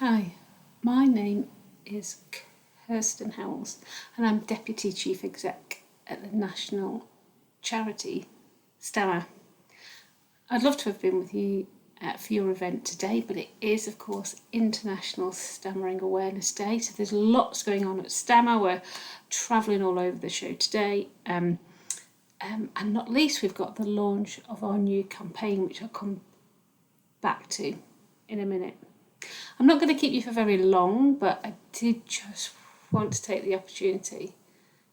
Hi, my name is Kirsten Howells and I'm Deputy Chief Exec at the national charity STAMMA. I'd love to have been with you for your event today, but it is of course International Stuttering Awareness Day, so there's lots going on at STAMMA. We're travelling all over the show today, and not least we've got the launch of our new campaign, which I'll come back to in a minute. I'm not going to keep you for very long, but I did just want to take the opportunity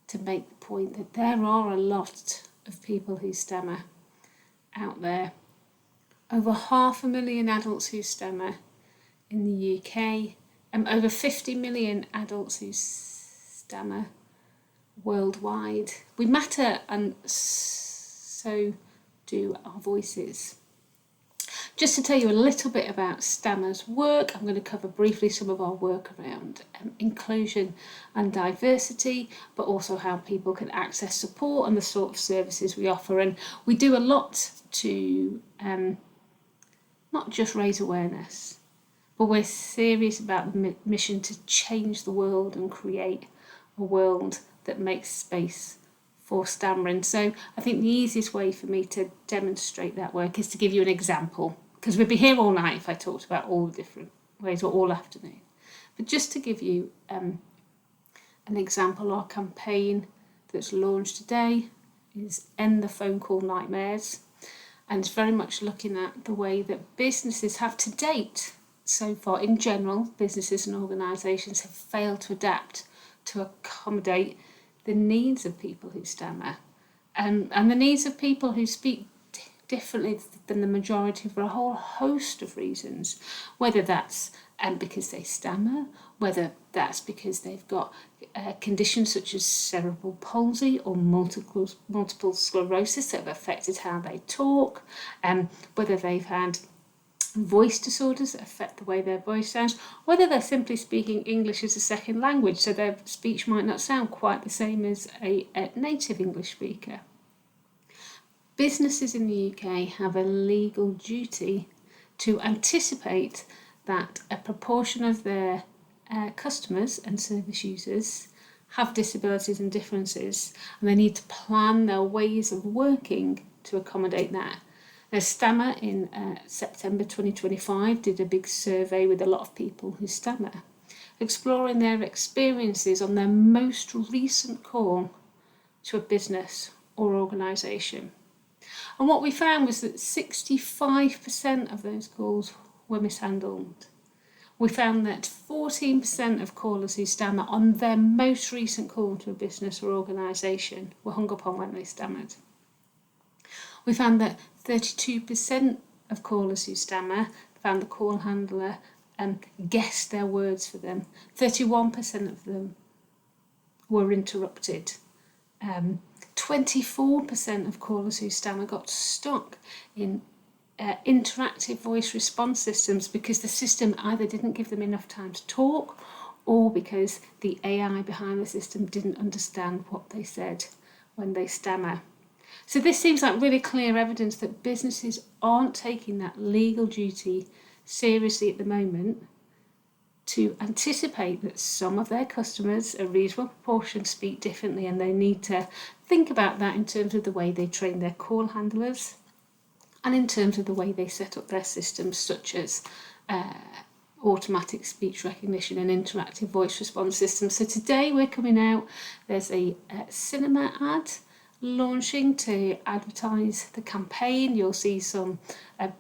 to make the point that there are a lot of people who stammer out there. Over 500,000 adults who stammer in the UK, and over 50 million adults who stammer worldwide. We matter, and so do our voices. Just to tell you a little bit about STAMMA's work, I'm going to cover briefly some of our work around inclusion and diversity, but also how people can access support and the sort of services we offer. And we do a lot to not just raise awareness, but we're serious about the mission to change the world and create a world that makes space for stammering. So I think the easiest way for me to demonstrate that work is to give you an example, because we'd be here all night if I talked about all the different ways, or all afternoon. But just to give you an example, our campaign that's launched today is End the Phone Call Nightmares, and it's very much looking at the way that businesses have to date so far. In general, businesses and organisations have failed to adapt to accommodate the needs of people who stammer, and the needs of people who speak differently than the majority for a whole host of reasons, whether that's because they stammer, whether that's because they've got conditions such as cerebral palsy or multiple sclerosis that have affected how they talk, whether they've had voice disorders that affect the way their voice sounds, whether they're simply speaking English as a second language, so their speech might not sound quite the same as a native English speaker. Businesses in the UK have a legal duty to anticipate that a proportion of their customers and service users have disabilities and differences, and they need to plan their ways of working to accommodate that. Now, STAMMA in September 2025 did a big survey with a lot of people who stammer, exploring their experiences on their most recent call to a business or organisation. And what we found was that 65% of those calls were mishandled. We found that 14% of callers who stammer on their most recent call to a business or organisation were hung up on when they stammered. We found that 32% of callers who stammer found the call handler guessed their words for them. 31% of them were interrupted. 24% of callers who stammer got stuck in interactive voice response systems because the system either didn't give them enough time to talk, or because the AI behind the system didn't understand what they said when they stammer. So this seems like really clear evidence that businesses aren't taking that legal duty seriously at the moment to anticipate that some of their customers, a reasonable proportion, speak differently, and they need to think about that in terms of the way they train their call handlers and in terms of the way they set up their systems, such as automatic speech recognition and interactive voice response systems. So today we're coming out, there's a cinema ad launching to advertise the campaign. You'll see some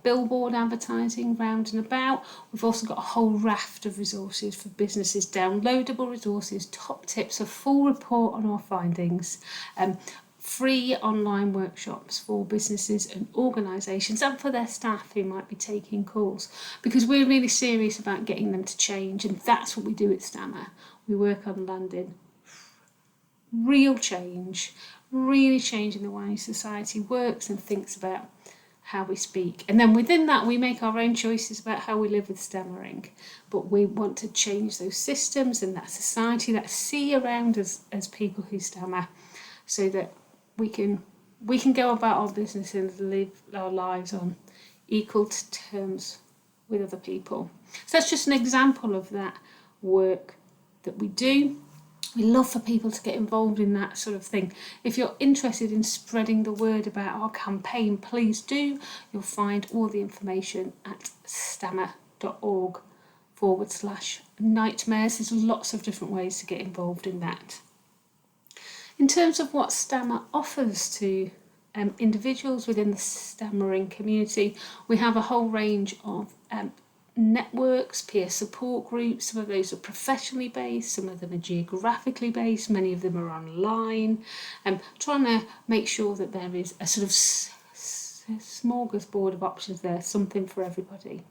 billboard advertising round and about. We've also got a whole raft of resources for businesses, downloadable resources, top tips, a full report on our findings, free online workshops for businesses and organisations and for their staff who might be taking calls, because we're really serious about getting them to change, and that's what we do at STAMMA. We work on landing real change, really changing the way society works and thinks about how we speak. And then within that, we make our own choices about how we live with stammering. But we want to change those systems and that society that see around us as people who stammer, so that we can go about our business and live our lives on equal terms with other people. So that's just an example of that work that we do. We love for people to get involved in that sort of thing. If you're interested in spreading the word about our campaign, please do. You'll find all the information at stamma.org/nightmares. There's lots of different ways to get involved in that. In terms of what STAMMA offers to individuals within the stammering community, we have a whole range of networks, peer support groups. Some of those are professionally based, some of them are geographically based, many of them are online. Trying to make sure that there is a sort of smorgasbord of options there, something for everybody.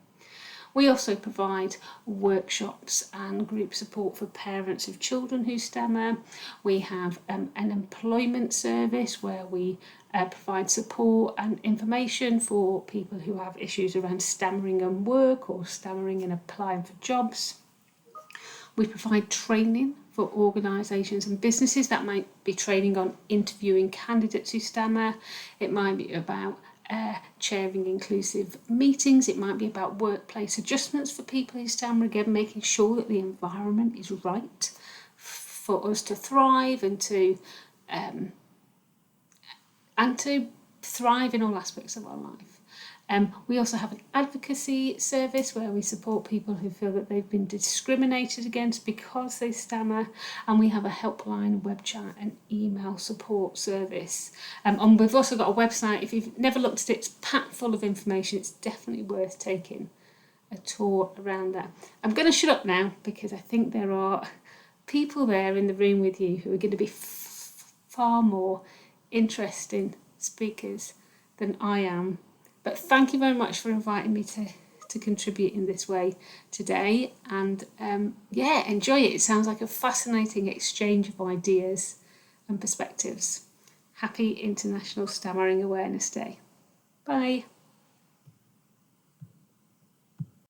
We also provide workshops and group support for parents of children who stammer. We have an employment service where we provide support and information for people who have issues around stammering and work or stammering and applying for jobs. We provide training for organisations and businesses. That might be training on interviewing candidates who stammer. It might be about chairing inclusive meetings. It might be about workplace adjustments for people who stammer, again making sure that the environment is right for us to thrive and to thrive in all aspects of our life. We also have an advocacy service where we support people who feel that they've been discriminated against because they stammer, and we have a helpline, web chat and email support service. And we've also got a website. If you've never looked at it, it's packed full of information. It's definitely worth taking a tour around there. I'm going to shut up now because I think there are people there in the room with you who are going to be far more interesting speakers than I am. But thank you very much for inviting me to contribute in this way today. And enjoy it. It sounds like a fascinating exchange of ideas and perspectives. Happy International Stammering Awareness Day. Bye.